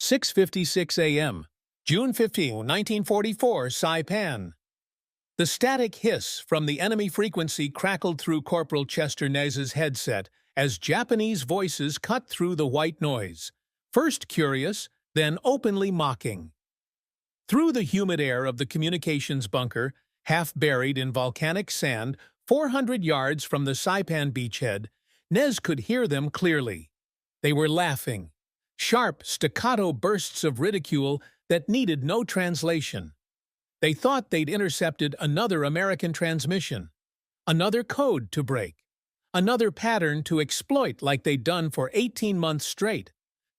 6:56 a.m. June 15, 1944, Saipan. The static hiss from the enemy frequency crackled through Corporal Chester Nez's headset as Japanese voices cut through the white noise, first curious, then openly mocking. Through the humid air of the communications bunker, half buried in volcanic sand, 400 yards from the Saipan beachhead, Nez could hear them clearly. They were laughing. Sharp, staccato bursts of ridicule that needed no translation. They thought they'd intercepted another American transmission, another code to break, another pattern to exploit like they'd done for 18 months straight,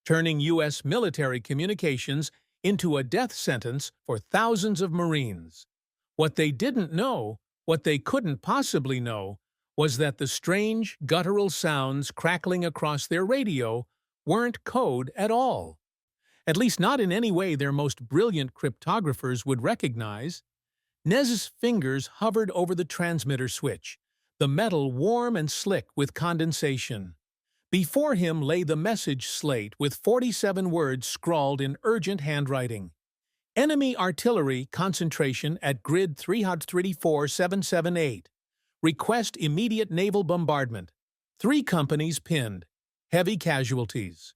turning U.S. military communications into a death sentence for thousands of Marines. What they didn't know, what they couldn't possibly know, was that the strange, guttural sounds crackling across their radio weren't code at all. At least not in any way their most brilliant cryptographers would recognize. Nez's fingers hovered over the transmitter switch, the metal warm and slick with condensation. Before him lay the message slate with 47 words scrawled in urgent handwriting. Enemy artillery concentration at grid 334778. Request immediate naval bombardment. 3 companies pinned. Heavy casualties.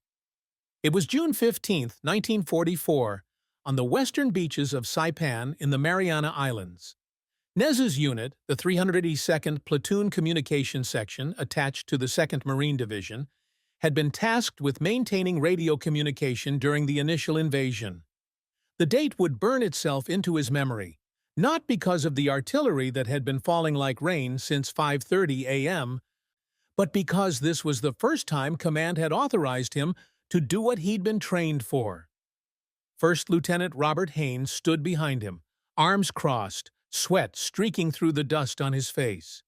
It was June 15, 1944, on the western beaches of Saipan in the Mariana Islands. Nez's unit, the 382nd Platoon Communication Section attached to the 2nd Marine Division, had been tasked with maintaining radio communication during the initial invasion. The date would burn itself into his memory, not because of the artillery that had been falling like rain since 5:30 a.m., but because this was the first time command had authorized him to do what he'd been trained for. First Lieutenant Robert Haynes stood behind him, arms crossed, sweat streaking through the dust on his face.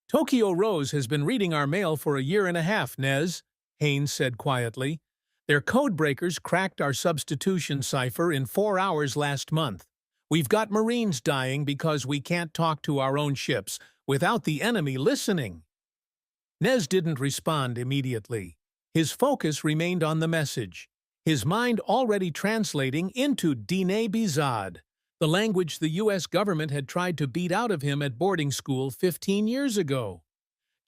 "Tokyo Rose has been reading our mail for a year and a half, Nez," Haynes said quietly. "Their code breakers cracked our substitution cipher in 4 hours last month. We've got Marines dying because we can't talk to our own ships without the enemy listening." Nez didn't respond immediately. His focus remained on the message, his mind already translating into Dine Bizad, the language the U.S. government had tried to beat out of him at boarding school 15 years ago.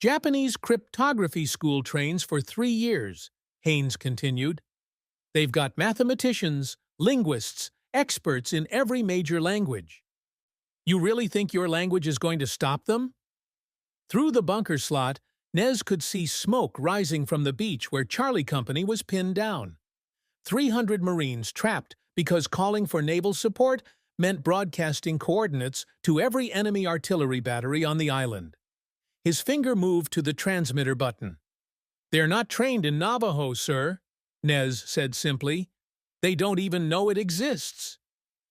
"Japanese cryptography school trains for 3 years, Haynes continued. "They've got mathematicians, linguists, experts in every major language. You really think your language is going to stop them?" Through the bunker slot, Nez could see smoke rising from the beach where Charlie Company was pinned down. 300 Marines trapped because calling for naval support meant broadcasting coordinates to every enemy artillery battery on the island. His finger moved to the transmitter button. "They're not trained in Navajo, sir," Nez said simply. "They don't even know it exists."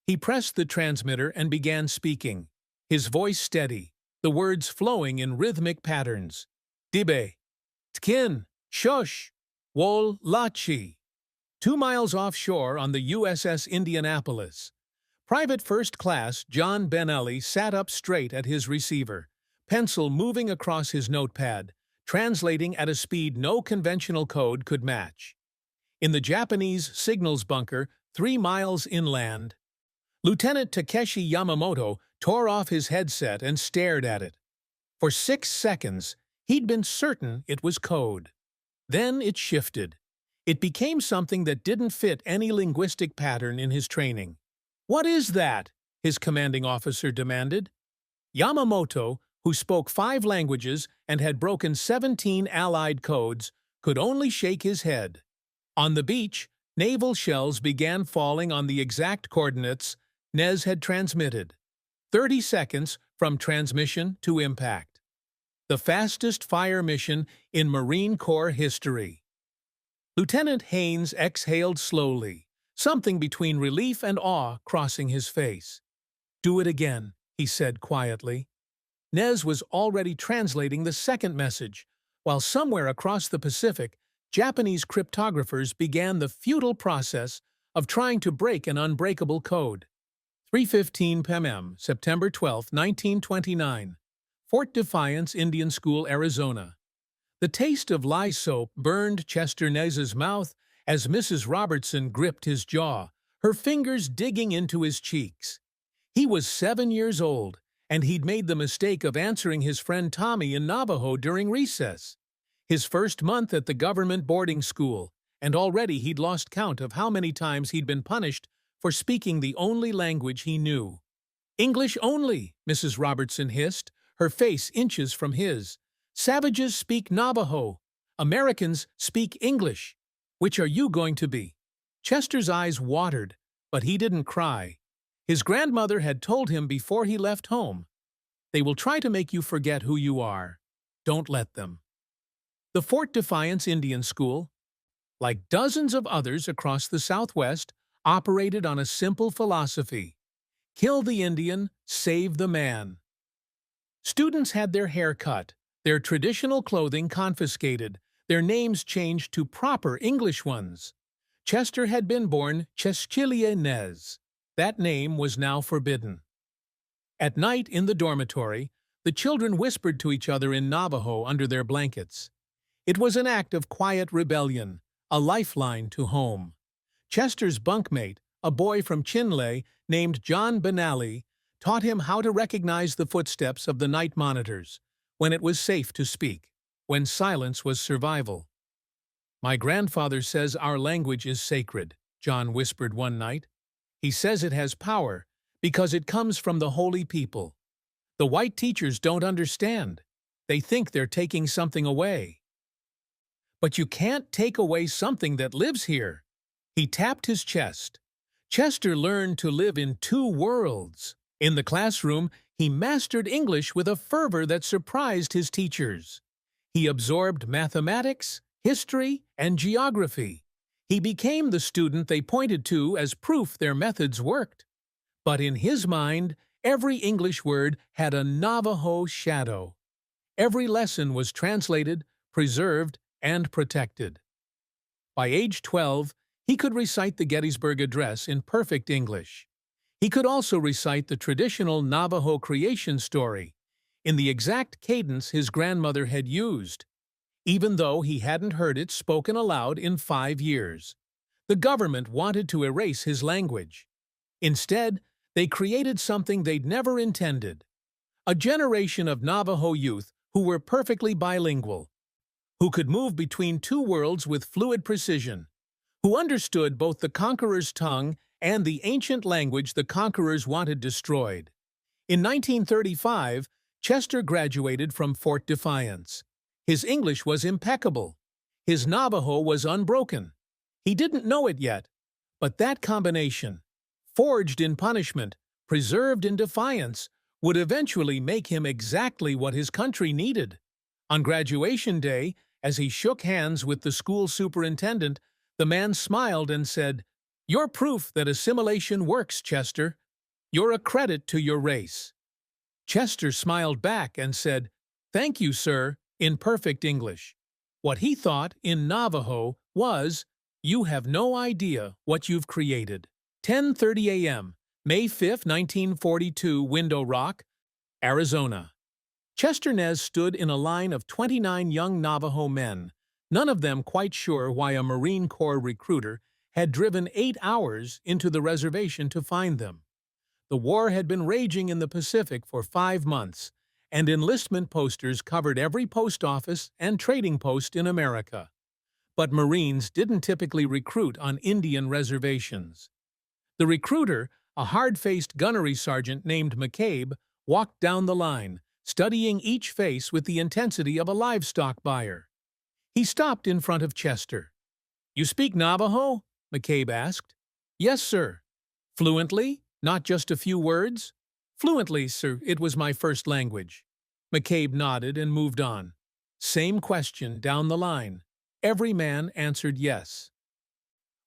He pressed the transmitter and began speaking, his voice steady, the words flowing in rhythmic patterns. "Dibe, Tkin, Shush, Wol, Lachi." 2 miles offshore on the USS Indianapolis. Private First Class John Benelli sat up straight at his receiver, pencil moving across his notepad, translating at a speed no conventional code could match. In the Japanese signals bunker, 3 miles inland, Lieutenant Takeshi Yamamoto tore off his headset and stared at it. For 6 seconds, he'd been certain it was code. Then it shifted. It became something that didn't fit any linguistic pattern in his training. "What is that?" his commanding officer demanded. Yamamoto, who spoke 5 languages and had broken 17 Allied codes, could only shake his head. On the beach, naval shells began falling on the exact coordinates Nez had transmitted. 30 seconds from transmission to impact. The fastest fire mission in Marine Corps history. Lieutenant Haynes exhaled slowly, something between relief and awe crossing his face. "Do it again," he said quietly. Nez was already translating the second message, while somewhere across the Pacific, Japanese cryptographers began the futile process of trying to break an unbreakable code. 3:15 p.m., September 12, 1929. Fort Defiance Indian School, Arizona. The taste of lye soap burned Chester Nez's mouth as Mrs. Robertson gripped his jaw, her fingers digging into his cheeks. He was 7 years old, and he'd made the mistake of answering his friend Tommy in Navajo during recess. His first month at the government boarding school, and already he'd lost count of how many times he'd been punished for speaking the only language he knew. "English only," Mrs. Robertson hissed, her face inches from his. "Savages speak Navajo. Americans speak English. Which are you going to be?" Chester's eyes watered, but he didn't cry. His grandmother had told him before he left home, "They will try to make you forget who you are. Don't let them." The Fort Defiance Indian School, like dozens of others across the Southwest, operated on a simple philosophy: kill the Indian, save the man. Students had their hair cut, their traditional clothing confiscated, their names changed to proper English ones. Chester had been born Cheschilia Nez. That name was now forbidden. At night in the dormitory, the children whispered to each other in Navajo under their blankets. It was an act of quiet rebellion, a lifeline to home. Chester's bunkmate, a boy from Chinle named John Benally, taught him how to recognize the footsteps of the night monitors, when it was safe to speak, when silence was survival. "My grandfather says our language is sacred," John whispered one night. "He says it has power because it comes from the holy people. The white teachers don't understand. They think they're taking something away." "But you can't take away something that lives here." He tapped his chest. Chester learned to live in two worlds. In the classroom, he mastered English with a fervor that surprised his teachers. He absorbed mathematics, history, and geography. He became the student they pointed to as proof their methods worked. But in his mind, every English word had a Navajo shadow. Every lesson was translated, preserved, and protected. By age 12, he could recite the Gettysburg Address in perfect English. He could also recite the traditional Navajo creation story, in the exact cadence his grandmother had used, even though he hadn't heard it spoken aloud in 5 years. The government wanted to erase his language. Instead, they created something they'd never intended: a generation of Navajo youth who were perfectly bilingual, who could move between two worlds with fluid precision, who understood both the conqueror's tongue and the ancient language the conquerors wanted destroyed. In 1935, Chester graduated from Fort Defiance. His English was impeccable. His Navajo was unbroken. He didn't know it yet, but that combination, forged in punishment, preserved in defiance, would eventually make him exactly what his country needed. On graduation day, as he shook hands with the school superintendent, the man smiled and said, "You're proof that assimilation works, Chester. You're a credit to your race." Chester smiled back and said, "Thank you, sir," in perfect English. What he thought in Navajo was, "You have no idea what you've created." 10:30 a.m., May 5, 1942, Window Rock, Arizona. Chester Nez stood in a line of 29 young Navajo men, none of them quite sure why a Marine Corps recruiter had driven 8 hours into the reservation to find them. The war had been raging in the Pacific for 5 months, and enlistment posters covered every post office and trading post in America. But Marines didn't typically recruit on Indian reservations. The recruiter, a hard-faced gunnery sergeant named McCabe, walked down the line, studying each face with the intensity of a livestock buyer. He stopped in front of Chester. "You speak Navajo?" McCabe asked. "Yes, sir." "Fluently? Not just a few words?" "Fluently, sir. It was my first language." McCabe nodded and moved on. Same question down the line. Every man answered yes.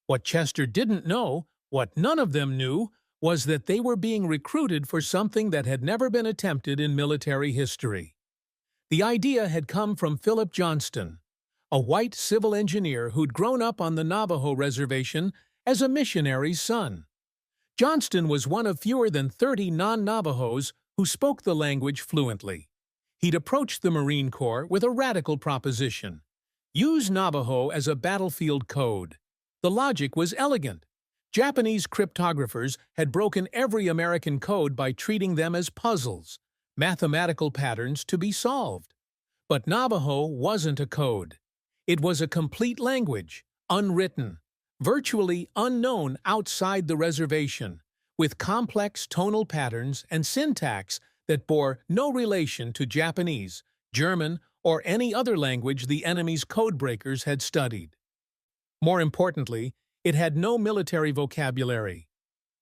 What Chester didn't know, what none of them knew, was that they were being recruited for something that had never been attempted in military history. The idea had come from Philip Johnston, a white civil engineer who'd grown up on the Navajo reservation as a missionary's son. Johnston was one of fewer than 30 non-Navajos who spoke the language fluently. He'd approached the Marine Corps with a radical proposition: use Navajo as a battlefield code. The logic was elegant. Japanese cryptographers had broken every American code by treating them as puzzles, mathematical patterns to be solved. But Navajo wasn't a code. It was a complete language, unwritten, virtually unknown outside the reservation, with complex tonal patterns and syntax that bore no relation to Japanese, German, or any other language the enemy's codebreakers had studied. More importantly, it had no military vocabulary.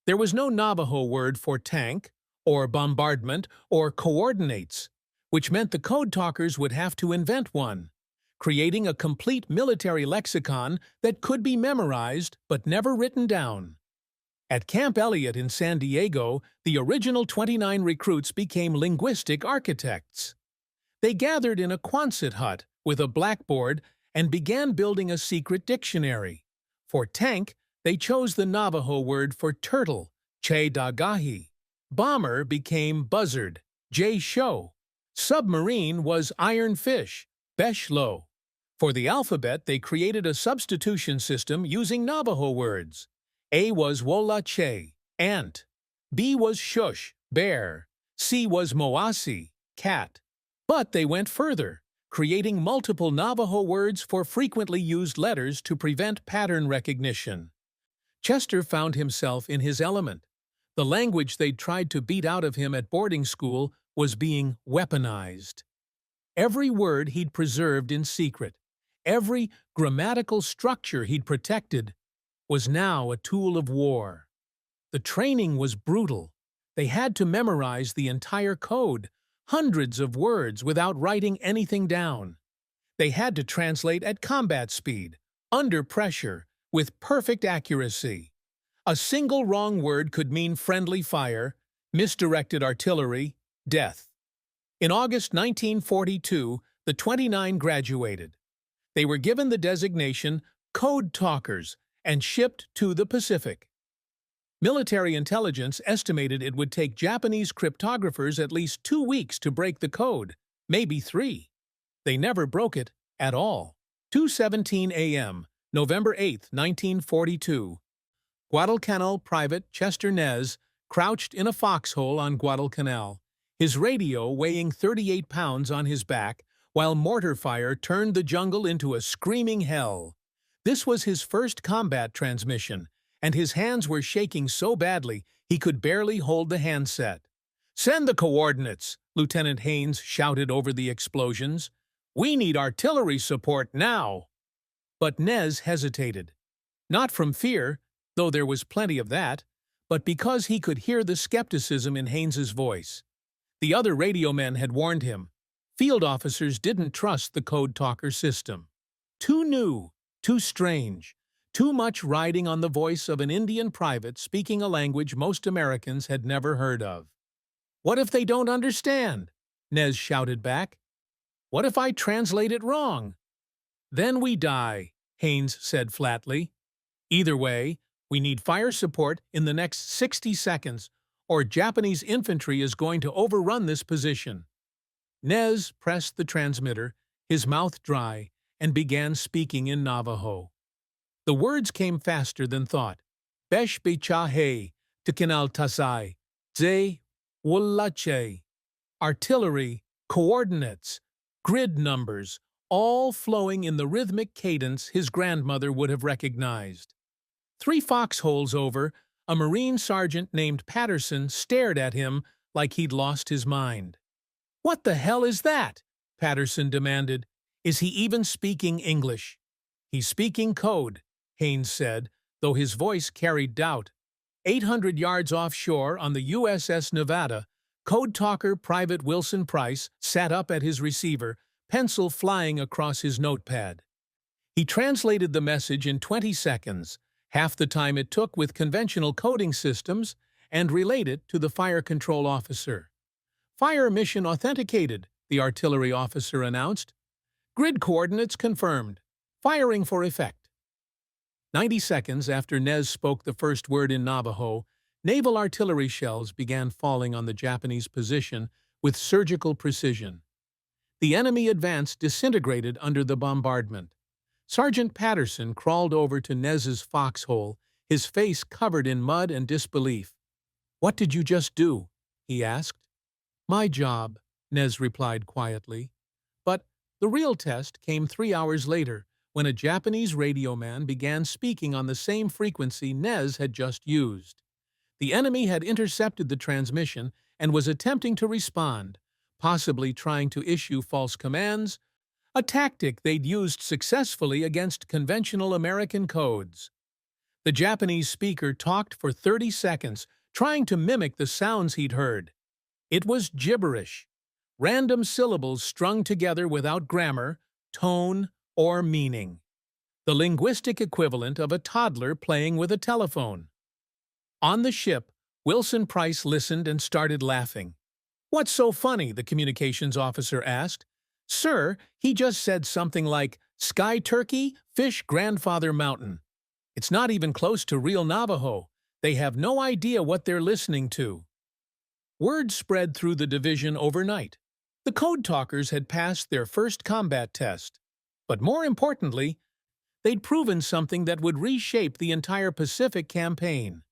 There was no Navajo word for tank, or bombardment, or coordinates, which meant the code talkers would have to invent one, creating a complete military lexicon that could be memorized but never written down. At Camp Elliott in San Diego, the original 29 recruits became linguistic architects. They gathered in a Quonset hut with a blackboard and began building a secret dictionary. For tank, they chose the Navajo word for turtle, che dagahi. Bomber became buzzard, jay sho. Submarine was iron fish, besh lo. For the alphabet, they created a substitution system using Navajo words. A was wola che, ant. B was shush, bear. C was moasi, cat. But they went further, creating multiple Navajo words for frequently used letters to prevent pattern recognition. Chester found himself in his element. The language they'd tried to beat out of him at boarding school was being weaponized. Every word he'd preserved in secret, every grammatical structure he'd protected, was now a tool of war. The training was brutal. They had to memorize the entire code, hundreds of words without writing anything down. They had to translate at combat speed, under pressure, with perfect accuracy. A single wrong word could mean friendly fire, misdirected artillery, death. In August 1942, the 29 graduated. They were given the designation Code Talkers and shipped to the Pacific. Military intelligence estimated it would take Japanese cryptographers at least 2 weeks to break the code, maybe 3. They never broke it at all. 2:17 a.m., November 8, 1942. Guadalcanal Private Chester Nez crouched in a foxhole on Guadalcanal, his radio weighing 38 pounds on his back, while mortar fire turned the jungle into a screaming hell. This was his first combat transmission, and his hands were shaking so badly he could barely hold the handset. "Send the coordinates," Lieutenant Haynes shouted over the explosions. "We need artillery support now." But Nez hesitated. Not from fear, though there was plenty of that, but because he could hear the skepticism in Haynes's voice. The other radio men had warned him. Field officers didn't trust the code talker system. Too new, too strange, too much riding on the voice of an Indian private speaking a language most Americans had never heard of. "What if they don't understand?" Nez shouted back. "What if I translate it wrong?" "Then we die," Haynes said flatly. "Either way, we need fire support in the next 60 seconds, or Japanese infantry is going to overrun this position." Nez pressed the transmitter, his mouth dry, and began speaking in Navajo. The words came faster than thought. "Besh bicha he, tikinal tasai, ze, wulache." Artillery, coordinates, grid numbers, all flowing in the rhythmic cadence his grandmother would have recognized. 3 foxholes over, a Marine sergeant named Patterson stared at him like he'd lost his mind. "What the hell is that?" Patterson demanded. "Is he even speaking English?" "He's speaking code," Haynes said, though his voice carried doubt. 800 yards offshore on the USS Nevada, code talker Private Wilson Price sat up at his receiver, pencil flying across his notepad. He translated the message in 20 seconds, half the time it took with conventional coding systems, and relayed it to the fire control officer. "Fire mission authenticated," the artillery officer announced. "Grid coordinates confirmed. Firing for effect." 90 seconds after Nez spoke the first word in Navajo, naval artillery shells began falling on the Japanese position with surgical precision. The enemy advance disintegrated under the bombardment. Sergeant Patterson crawled over to Nez's foxhole, his face covered in mud and disbelief. "What did you just do?" he asked. "My job," Nez replied quietly. But the real test came 3 hours later, when a Japanese radio man began speaking on the same frequency Nez had just used. The enemy had intercepted the transmission and was attempting to respond, possibly trying to issue false commands, a tactic they'd used successfully against conventional American codes. The Japanese speaker talked for 30 seconds, trying to mimic the sounds he'd heard. It was gibberish, random syllables strung together without grammar, tone, or meaning. The linguistic equivalent of a toddler playing with a telephone. On the ship, Wilson Price listened and started laughing. "What's so funny?" the communications officer asked. "Sir, he just said something like, 'Sky turkey, fish grandfather mountain.' It's not even close to real Navajo. They have no idea what they're listening to." Word spread through the division overnight. The code talkers had passed their first combat test. But more importantly, they'd proven something that would reshape the entire Pacific campaign.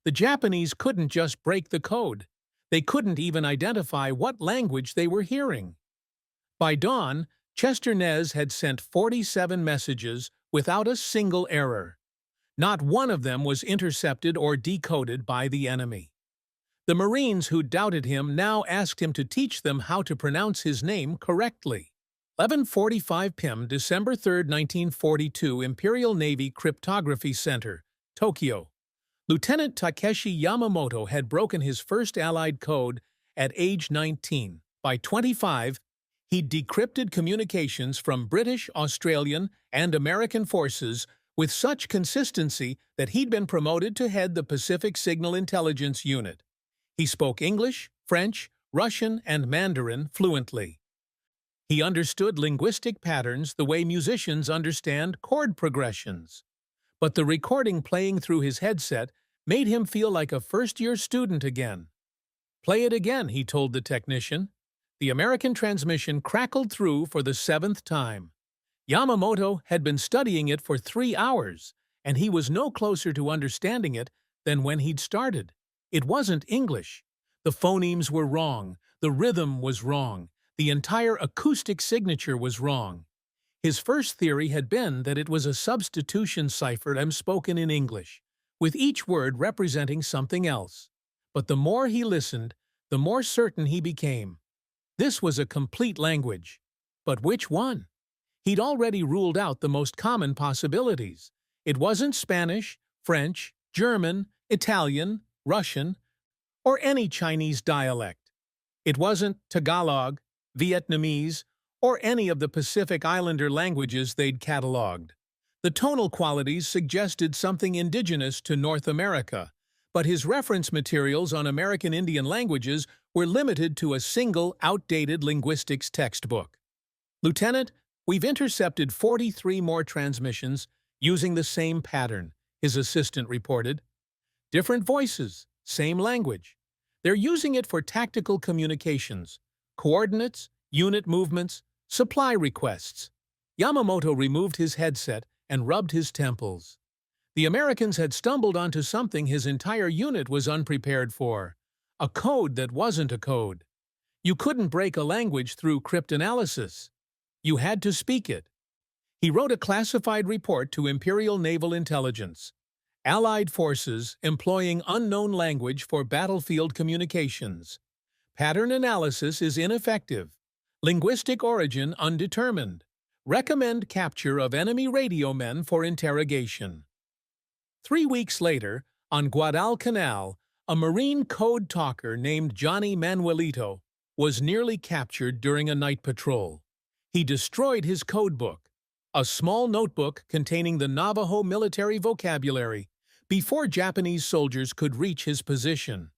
The Japanese couldn't just break the code. They couldn't even identify what language they were hearing. By dawn, Chester Nez had sent 47 messages without a single error. Not one of them was intercepted or decoded by the enemy. The Marines who doubted him now asked him to teach them how to pronounce his name correctly. 11:45 p.m., December 3, 1942, Imperial Navy Cryptography Center, Tokyo. Lieutenant Takeshi Yamamoto had broken his first Allied code at age 19. By 25, he'd decrypted communications from British, Australian, and American forces with such consistency that he'd been promoted to head the Pacific Signal Intelligence Unit. He spoke English, French, Russian, and Mandarin fluently. He understood linguistic patterns the way musicians understand chord progressions. But the recording playing through his headset made him feel like a first-year student again. "Play it again," he told the technician. The American transmission crackled through for the 7th time. Yamamoto had been studying it for 3 hours, and he was no closer to understanding it than when he'd started. It wasn't English. The phonemes were wrong, the rhythm was wrong, the entire acoustic signature was wrong. His first theory had been that it was a substitution cipher spoken in English, with each word representing something else. But the more he listened, the more certain he became. This was a complete language. But which one? He'd already ruled out the most common possibilities. It wasn't Spanish, French, German, Italian, Russian, or any Chinese dialect. It wasn't Tagalog, Vietnamese, or any of the Pacific Islander languages they'd catalogued. The tonal qualities suggested something indigenous to North America, but his reference materials on American Indian languages were limited to a single, outdated linguistics textbook. "Lieutenant, we've intercepted 43 more transmissions using the same pattern," his assistant reported. "Different voices, same language. They're using it for tactical communications, coordinates, unit movements, supply requests." Yamamoto removed his headset and rubbed his temples. The Americans had stumbled onto something his entire unit was unprepared for. A code that wasn't a code. You couldn't break a language through cryptanalysis. You had to speak it. He wrote a classified report to Imperial Naval Intelligence. Allied forces employing unknown language for battlefield communications. Pattern analysis is ineffective. Linguistic origin undetermined. Recommend capture of enemy radio men for interrogation. 3 weeks later, on Guadalcanal, a Marine code talker named Johnny Manuelito was nearly captured during a night patrol. He destroyed his codebook, a small notebook containing the Navajo military vocabulary, before Japanese soldiers could reach his position.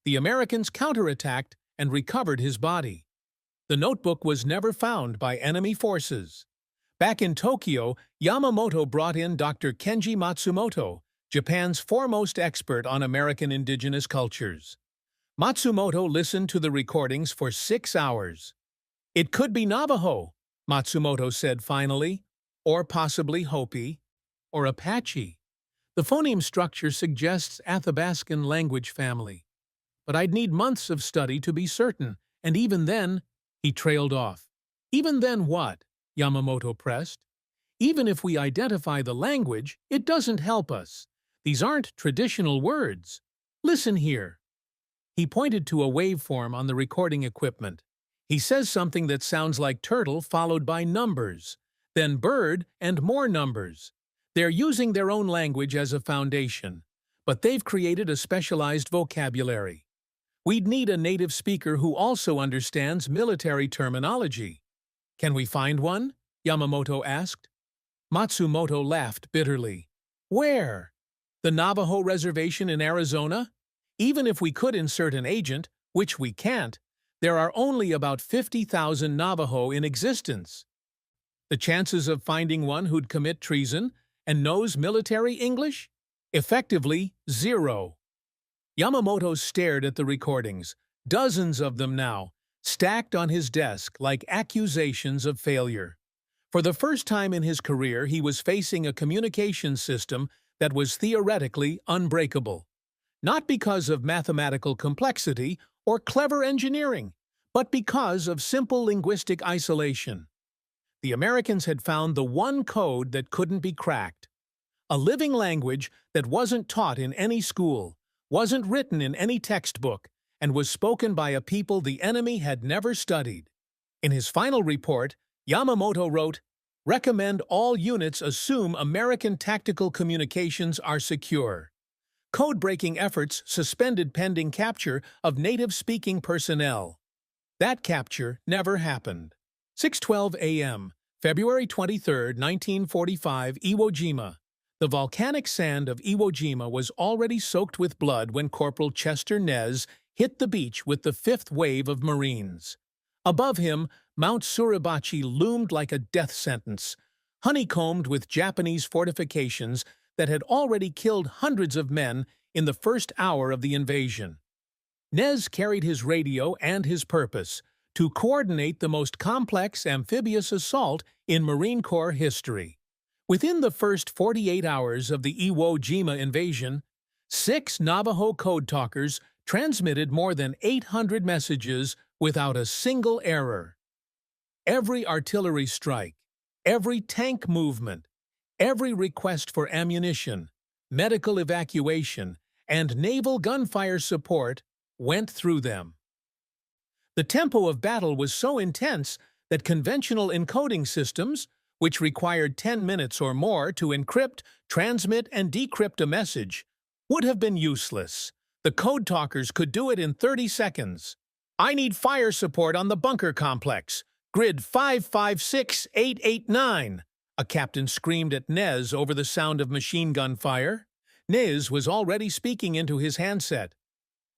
The Americans counterattacked and recovered his body. The notebook was never found by enemy forces. Back in Tokyo, Yamamoto brought in Dr. Kenji Matsumoto, Japan's foremost expert on American indigenous cultures. Matsumoto listened to the recordings for 6 hours. "It could be Navajo," Matsumoto said finally. or possibly Hopi, or Apache. The phoneme structure suggests Athabascan language family. But I'd need months of study to be certain, and even then, he trailed off. Even then what? Yamamoto pressed. Even if we identify the language, it doesn't help us. These aren't traditional words. Listen here. He pointed to a waveform on the recording equipment. He says something that sounds like turtle followed by numbers, then bird and more numbers. They're using their own language as a foundation, but they've created a specialized vocabulary. We'd need a native speaker who also understands military terminology. Can we find one? Yamamoto asked. Matsumoto laughed bitterly. Where? The Navajo reservation in Arizona? Even if we could insert an agent, which we can't, there are only about 50,000 Navajo in existence. The chances of finding one who'd commit treason and knows military English? Effectively, zero. Yamamoto stared at the recordings, dozens of them now, stacked on his desk like accusations of failure. For the first time in his career, he was facing a communications system that was theoretically unbreakable. Not because of mathematical complexity or clever engineering, but because of simple linguistic isolation. The Americans had found the one code that couldn't be cracked. A living language that wasn't taught in any school, wasn't written in any textbook, and was spoken by a people the enemy had never studied. In his final report, Yamamoto wrote, "Recommend all units assume American tactical communications are secure. Code-breaking efforts suspended pending capture of native-speaking personnel." That capture never happened. 6:12 a.m., February 23, 1945, Iwo Jima. The volcanic sand of Iwo Jima was already soaked with blood when Corporal Chester Nez hit the beach with the fifth wave of Marines. Above him, Mount Suribachi loomed like a death sentence, honeycombed with Japanese fortifications that had already killed hundreds of men in the first hour of the invasion. Nez carried his radio and his purpose to coordinate the most complex amphibious assault in Marine Corps history. Within the first 48 hours of the Iwo Jima invasion, 6 Navajo code talkers transmitted more than 800 messages without a single error. Every artillery strike, every tank movement, every request for ammunition, medical evacuation, and naval gunfire support went through them. The tempo of battle was so intense that conventional encoding systems, which required 10 minutes or more to encrypt, transmit, and decrypt a message, would have been useless. The code talkers could do it in 30 seconds. "I need fire support on the bunker complex. Grid 556889, a captain screamed at Nez over the sound of machine gun fire. Nez was already speaking into his handset.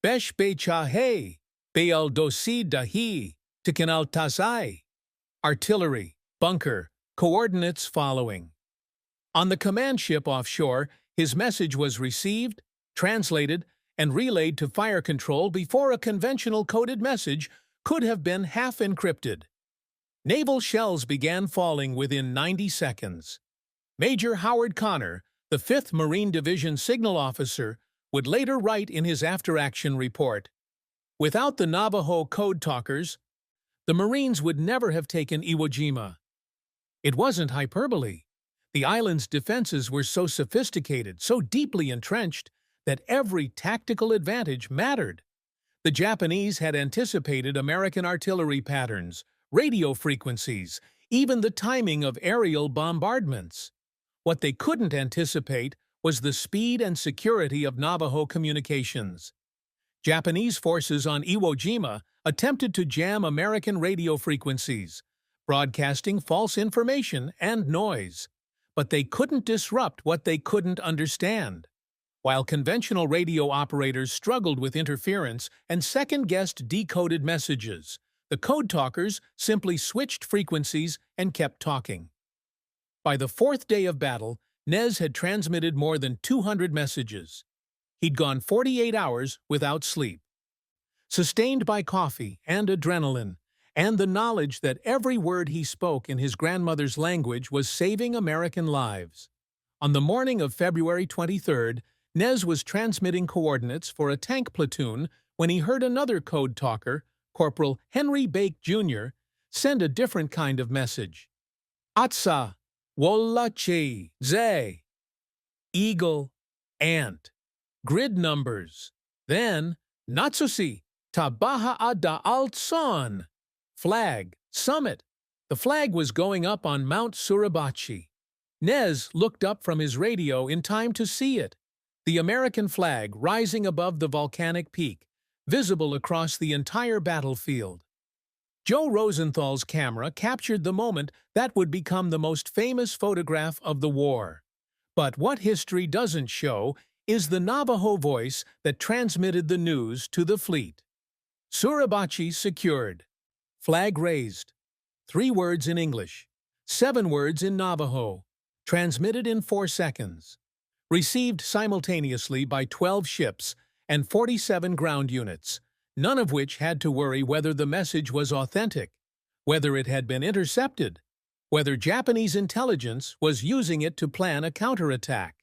"Besh becha hey, beal dosi dahi, tikanal tazai." Artillery, bunker, coordinates following. On the command ship offshore, his message was received, translated, and relayed to fire control before a conventional coded message could have been half encrypted. Naval shells began falling within 90 seconds. Major Howard Connor, the 5th Marine Division signal officer, would later write in his after-action report, "Without the Navajo code talkers, the Marines would never have taken Iwo Jima." It wasn't hyperbole. The island's defenses were so sophisticated, so deeply entrenched, that every tactical advantage mattered. The Japanese had anticipated American artillery patterns, radio frequencies, even the timing of aerial bombardments. What they couldn't anticipate was the speed and security of Navajo communications. Japanese forces on Iwo Jima attempted to jam American radio frequencies, broadcasting false information and noise. But they couldn't disrupt what they couldn't understand. While conventional radio operators struggled with interference and second-guessed decoded messages, the code talkers simply switched frequencies and kept talking. By the 4th day of battle, Nez had transmitted more than 200 messages. He'd gone 48 hours without sleep. Sustained by coffee and adrenaline, and the knowledge that every word he spoke in his grandmother's language was saving American lives. On the morning of February 23rd, Nez was transmitting coordinates for a tank platoon when he heard another code talker, Corporal Henry Bake Jr., send a different kind of message. Atsa, Wolache, Zay. Eagle, ant. Grid numbers. Then, Natsusi, Tabaha Ada Alt-Son. Flag, summit. The flag was going up on Mount Suribachi. Nez looked up from his radio in time to see it. The American flag rising above the volcanic peak, visible across the entire battlefield. Joe Rosenthal's camera captured the moment that would become the most famous photograph of the war. But what history doesn't show is the Navajo voice that transmitted the news to the fleet. Suribachi secured. Flag raised. 3 words in English. 7 words in Navajo. Transmitted in 4 seconds. Received simultaneously by 12 ships and 47 ground units, none of which had to worry whether the message was authentic, whether it had been intercepted, whether Japanese intelligence was using it to plan a counterattack.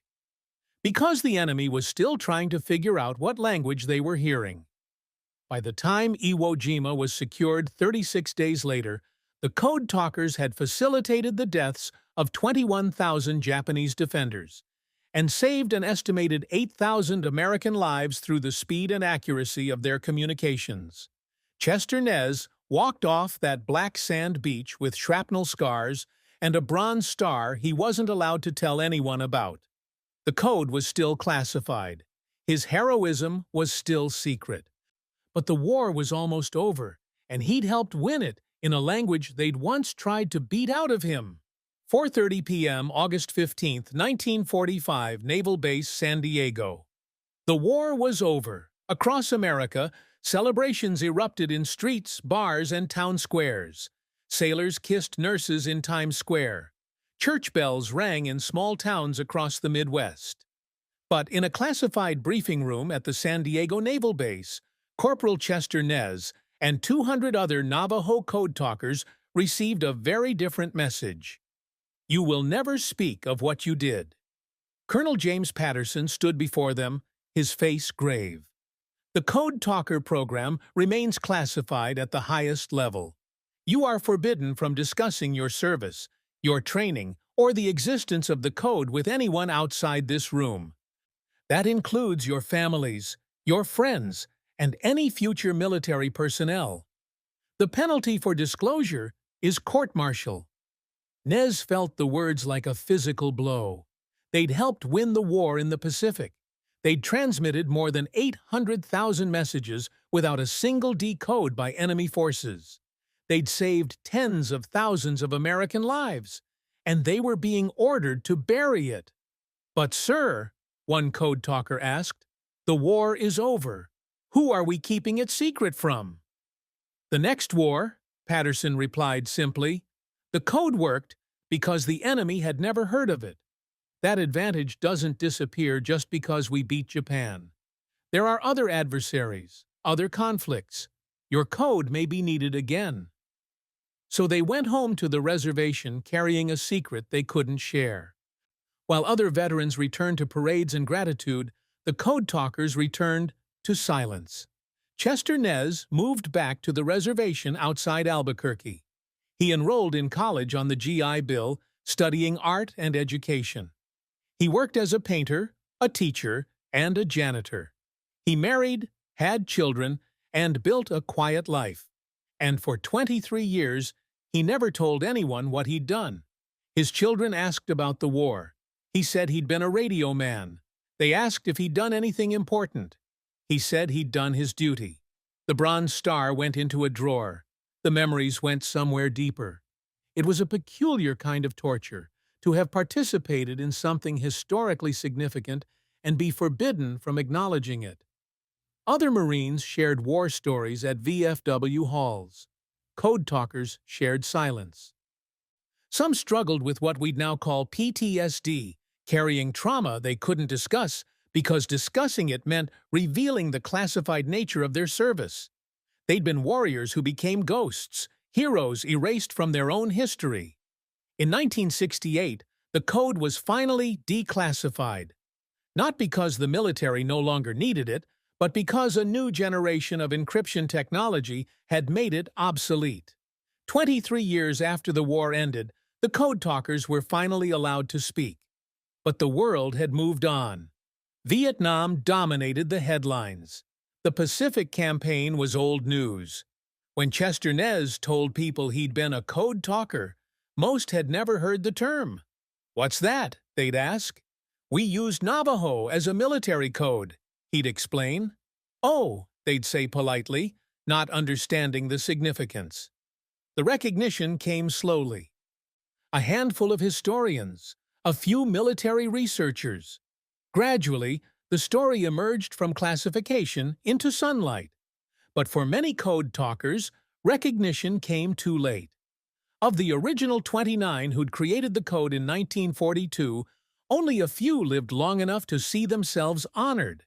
Because the enemy was still trying to figure out what language they were hearing. By the time Iwo Jima was secured 36 days later, the code talkers had facilitated the deaths of 21,000 Japanese defenders and saved an estimated 8,000 American lives through the speed and accuracy of their communications. Chester Nez walked off that black sand beach with shrapnel scars and a bronze star he wasn't allowed to tell anyone about. The code was still classified. His heroism was still secret. But the war was almost over, and he'd helped win it in a language they'd once tried to beat out of him. 4:30 p.m. August 15, 1945, Naval Base, San Diego. The war was over. Across America, celebrations erupted in streets, bars, and town squares. Sailors kissed nurses in Times Square. Church bells rang in small towns across the Midwest. But in a classified briefing room at the San Diego Naval Base, Corporal Chester Nez and 200 other Navajo code talkers received a very different message. You will never speak of what you did. Colonel James Patterson stood before them, his face grave. The Code Talker program remains classified at the highest level. You are forbidden from discussing your service, your training, or the existence of the code with anyone outside this room. That includes your families, your friends, and any future military personnel. The penalty for disclosure is court-martial. Nez felt the words like a physical blow. They'd helped win the war in the Pacific. They'd transmitted more than 800,000 messages without a single decode by enemy forces. They'd saved tens of thousands of American lives, and they were being ordered to bury it. But, sir, one code talker asked, the war is over. Who are we keeping it secret from? The next war, Patterson replied simply. The code worked because the enemy had never heard of it. That advantage doesn't disappear just because we beat Japan. There are other adversaries, other conflicts. Your code may be needed again. So they went home to the reservation carrying a secret they couldn't share. While other veterans returned to parades and gratitude, the code talkers returned to silence. Chester Nez moved back to the reservation outside Albuquerque. He enrolled in college on the GI Bill, studying art and education. He worked as a painter, a teacher, and a janitor. He married, had children, and built a quiet life. And for 23 years, he never told anyone what he'd done. His children asked about the war. He said he'd been a radio man. They asked if he'd done anything important. He said he'd done his duty. The Bronze Star went into a drawer. The memories went somewhere deeper. It was a peculiar kind of torture to have participated in something historically significant and be forbidden from acknowledging it. Other Marines shared war stories at VFW halls. Code talkers shared silence. Some struggled with what we'd now call PTSD, carrying trauma they couldn't discuss because discussing it meant revealing the classified nature of their service. They'd been warriors who became ghosts, heroes erased from their own history. In 1968, the code was finally declassified, not because the military no longer needed it, but because a new generation of encryption technology had made it obsolete. 23 years after the war ended, the code talkers were finally allowed to speak. But the world had moved on. Vietnam dominated the headlines. The Pacific Campaign was old news. When Chester Nez told people he'd been a code talker, most had never heard the term. "What's that?" they'd ask. "We used Navajo as a military code," he'd explain. "Oh," they'd say politely, not understanding the significance. The recognition came slowly. A handful of historians, a few military researchers. Gradually, the story emerged from classification into sunlight. But for many code talkers, recognition came too late. Of the original 29 who'd created the code in 1942, only a few lived long enough to see themselves honored.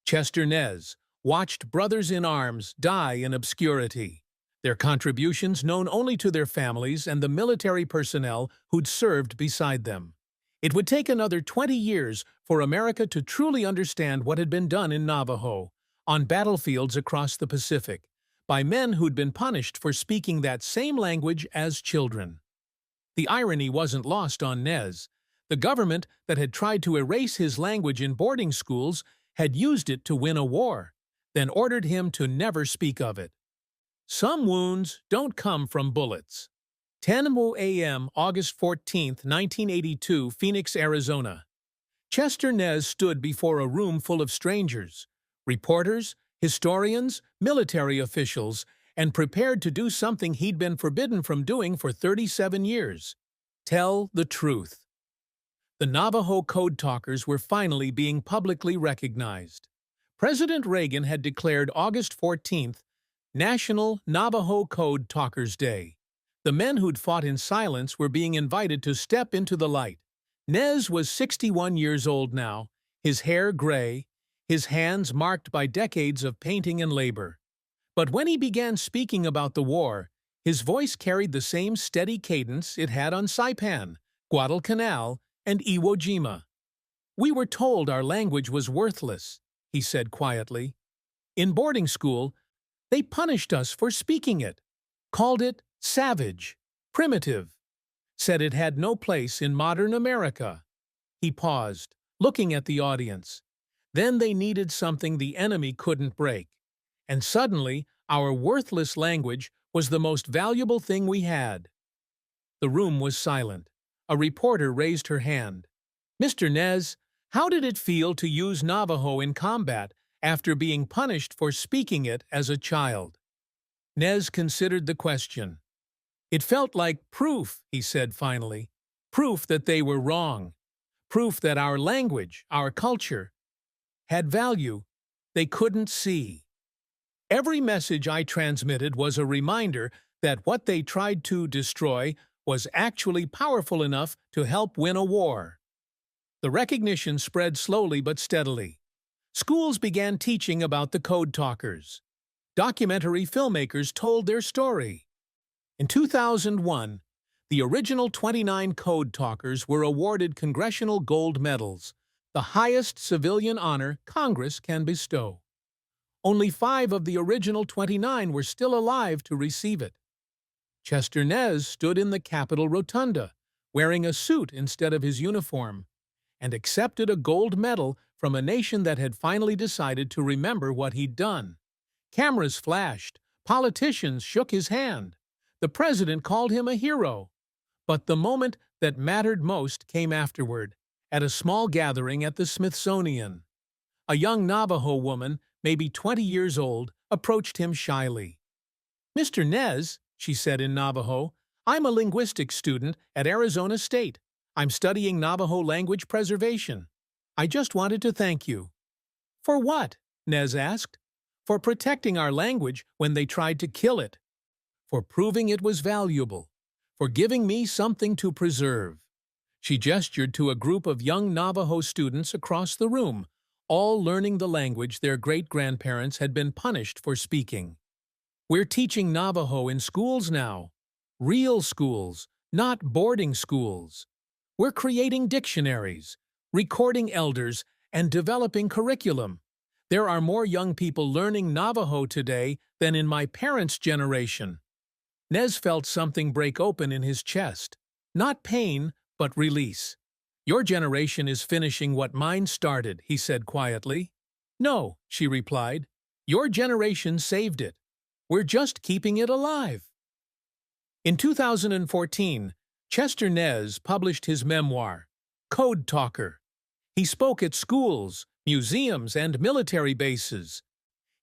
Chester Nez watched brothers in arms die in obscurity, their contributions known only to their families and the military personnel who'd served beside them. It would take another 20 years for America to truly understand what had been done in Navajo, on battlefields across the Pacific, by men who'd been punished for speaking that same language as children. The irony wasn't lost on Nez. The government that had tried to erase his language in boarding schools had used it to win a war, then ordered him to never speak of it. Some wounds don't come from bullets. 10 a.m., August 14, 1982, Phoenix, Arizona. Chester Nez stood before a room full of strangers, reporters, historians, military officials, and prepared to do something he'd been forbidden from doing for 37 years. Tell the truth. The Navajo code talkers were finally being publicly recognized. President Reagan had declared August 14th National Navajo Code Talkers Day. The men who'd fought in silence were being invited to step into the light. Nez was 61 years old now, his hair gray, his hands marked by decades of painting and labor. But when he began speaking about the war, his voice carried the same steady cadence it had on Saipan, Guadalcanal, and Iwo Jima. "We were told our language was worthless," he said quietly. "In boarding school, they punished us for speaking it, called it savage, primitive, said it had no place in modern America." He paused, looking at the audience. Then they needed something the enemy couldn't break. And suddenly, our worthless language was the most valuable thing we had. The room was silent. A reporter raised her hand. "Mr. Nez, how did it feel to use Navajo in combat after being punished for speaking it as a child?" Nez considered the question. "It felt like proof," he said finally. "Proof that they were wrong. Proof that our language, our culture, had value they couldn't see. Every message I transmitted was a reminder that what they tried to destroy was actually powerful enough to help win a war." The recognition spread slowly but steadily. Schools began teaching about the code talkers. Documentary filmmakers told their story. In 2001, the original 29 code talkers were awarded Congressional Gold Medals, the highest civilian honor Congress can bestow. Only 5 of the original 29 were still alive to receive it. Chester Nez stood in the Capitol Rotunda, wearing a suit instead of his uniform, and accepted a gold medal from a nation that had finally decided to remember what he'd done. Cameras flashed, politicians shook his hand. The president called him a hero. But the moment that mattered most came afterward, at a small gathering at the Smithsonian. A young Navajo woman, maybe 20 years old, approached him shyly. "Mr. Nez," she said in Navajo, "I'm a linguistics student at Arizona State. I'm studying Navajo language preservation. I just wanted to thank you." "For what?" Nez asked. "For protecting our language when they tried to kill it. For proving it was valuable. For giving me something to preserve." She gestured to a group of young Navajo students across the room, all learning the language their great-grandparents had been punished for speaking. We're teaching Navajo in schools now. Real schools, not boarding schools. We're creating dictionaries, recording elders, and developing curriculum. There are more young people learning Navajo today than in my parents' generation." Nez felt something break open in his chest. Not pain, but release. "Your generation is finishing what mine started," he said quietly. "No," she replied. "Your generation saved it. We're just keeping it alive." In 2014, Chester Nez published his memoir, Code Talker. He spoke at schools, museums, and military bases.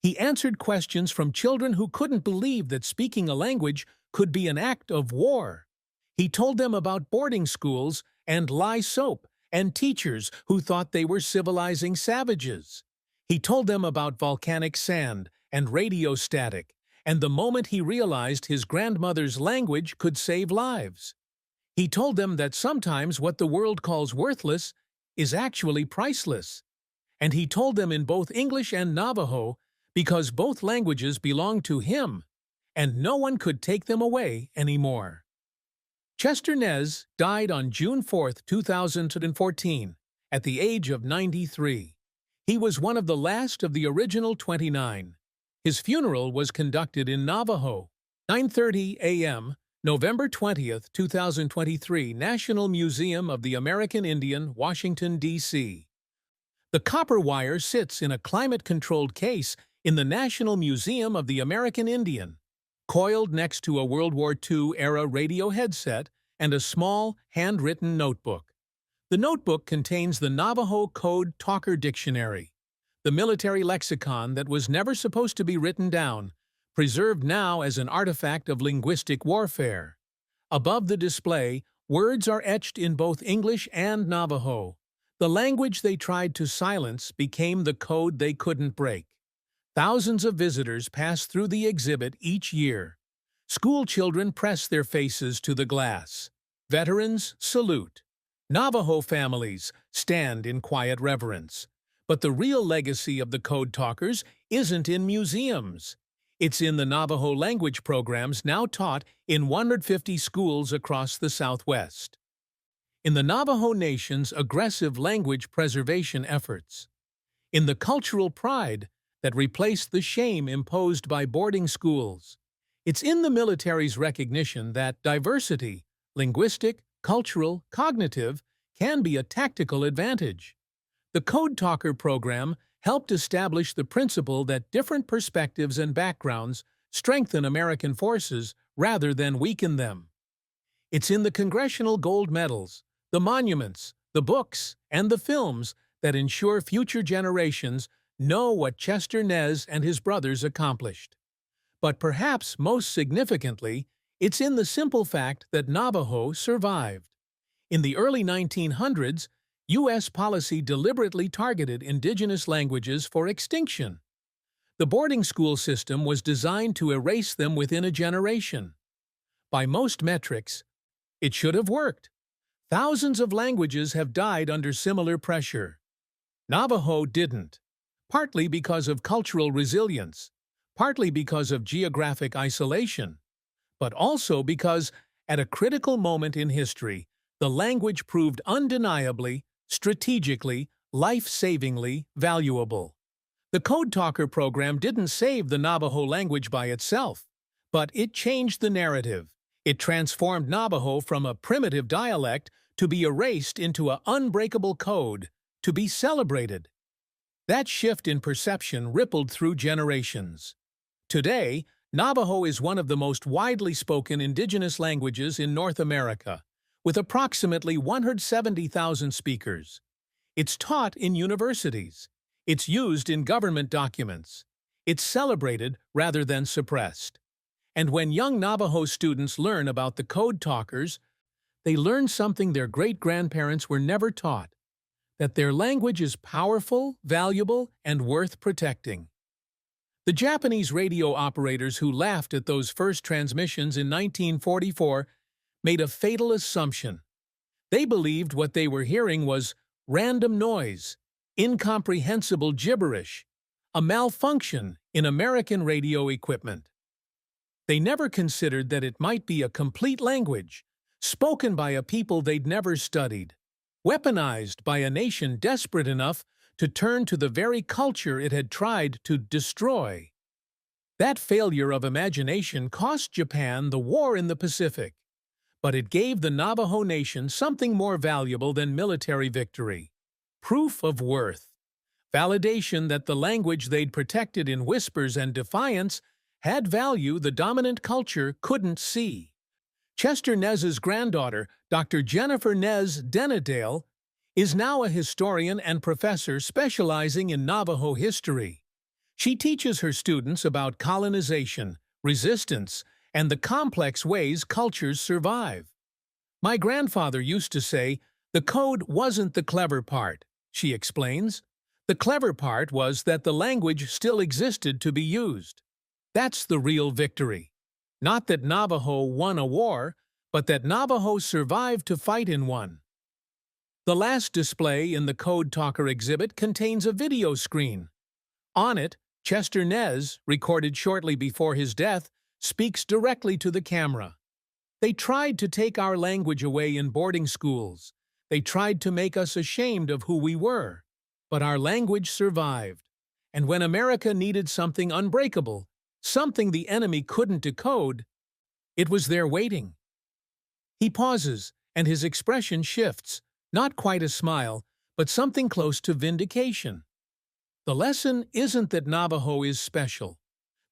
He answered questions from children who couldn't believe that speaking a language could be an act of war. He told them about boarding schools and lye soap and teachers who thought they were civilizing savages. He told them about volcanic sand and radio static, and the moment he realized his grandmother's language could save lives. He told them that sometimes what the world calls worthless is actually priceless. And he told them in both English and Navajo because both languages belong to him, and no one could take them away anymore. Chester Nez died on June 4, 2014, at the age of 93. He was one of the last of the original 29. His funeral was conducted in Navajo, 9:30 a.m., November 20, 2023, National Museum of the American Indian, Washington, D.C. The copper wire sits in a climate-controlled case in the National Museum of the American Indian, coiled next to a World War II-era radio headset and a small, handwritten notebook. The notebook contains the Navajo Code Talker Dictionary, the military lexicon that was never supposed to be written down, preserved now as an artifact of linguistic warfare. Above the display, words are etched in both English and Navajo. The language they tried to silence became the code they couldn't break. Thousands of visitors pass through the exhibit each year. School children press their faces to the glass. Veterans salute. Navajo families stand in quiet reverence. But the real legacy of the Code Talkers isn't in museums. It's in the Navajo language programs now taught in 150 schools across the Southwest. In the Navajo Nation's aggressive language preservation efforts. In the cultural pride that replaced the shame imposed by boarding schools. It's in the military's recognition that diversity, linguistic, cultural, cognitive, can be a tactical advantage. The Code Talker program helped establish the principle that different perspectives and backgrounds strengthen American forces rather than weaken them. It's in the congressional gold medals, the monuments, the books, and the films that ensure future generations know what Chester Nez and his brothers accomplished. But perhaps most significantly, it's in the simple fact that Navajo survived. In the early 1900s, U.S. policy deliberately targeted indigenous languages for extinction. The boarding school system was designed to erase them within a generation. By most metrics, it should have worked. Thousands of languages have died under similar pressure. Navajo didn't, partly because of cultural resilience, partly because of geographic isolation, but also because, at a critical moment in history, the language proved undeniably, strategically, life-savingly valuable. The Code Talker program didn't save the Navajo language by itself, but it changed the narrative. It transformed Navajo from a primitive dialect to be erased into an unbreakable code, to be celebrated. That shift in perception rippled through generations. Today, Navajo is one of the most widely spoken indigenous languages in North America, with approximately 170,000 speakers. It's taught in universities. It's used in government documents. It's celebrated rather than suppressed. And when young Navajo students learn about the Code Talkers, they learn something their great-grandparents were never taught, that their language is powerful, valuable, and worth protecting. The Japanese radio operators who laughed at those first transmissions in 1944 made a fatal assumption. They believed what they were hearing was random noise, incomprehensible gibberish, a malfunction in American radio equipment. They never considered that it might be a complete language, spoken by a people they'd never studied, weaponized by a nation desperate enough to turn to the very culture it had tried to destroy. That failure of imagination cost Japan the war in the Pacific, but it gave the Navajo Nation something more valuable than military victory: proof of worth, validation that the language they'd protected in whispers and defiance had value the dominant culture couldn't see. Chester Nez's granddaughter, Dr. Jennifer Nez Denadale, is now a historian and professor specializing in Navajo history. She teaches her students about colonization, resistance, and the complex ways cultures survive. "My grandfather used to say, 'The code wasn't the clever part,'" she explains. "The clever part was that the language still existed to be used. That's the real victory. Not that Navajo won a war, but that Navajo survived to fight in one." The last display in the Code Talker exhibit contains a video screen. On it, Chester Nez, recorded shortly before his death, speaks directly to the camera. "They tried to take our language away in boarding schools. They tried to make us ashamed of who we were. But our language survived. And when America needed something unbreakable, something the enemy couldn't decode, it was there waiting." He pauses, and his expression shifts, not quite a smile, but something close to vindication. The lesson isn't that Navajo is special.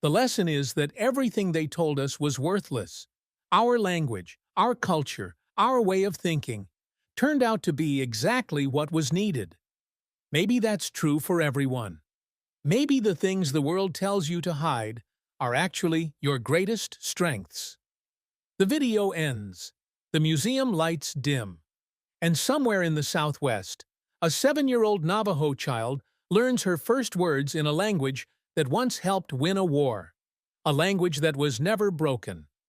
The lesson is that everything they told us was worthless. Our language, our culture, our way of thinking, turned out to be exactly what was needed. Maybe that's true for everyone. Maybe the things the world tells you to hide are actually your greatest strengths. The video ends. The museum lights dim. And somewhere in the Southwest, a 7-year-old Navajo child learns her first words in a language that once helped win a war, a language that was never broken.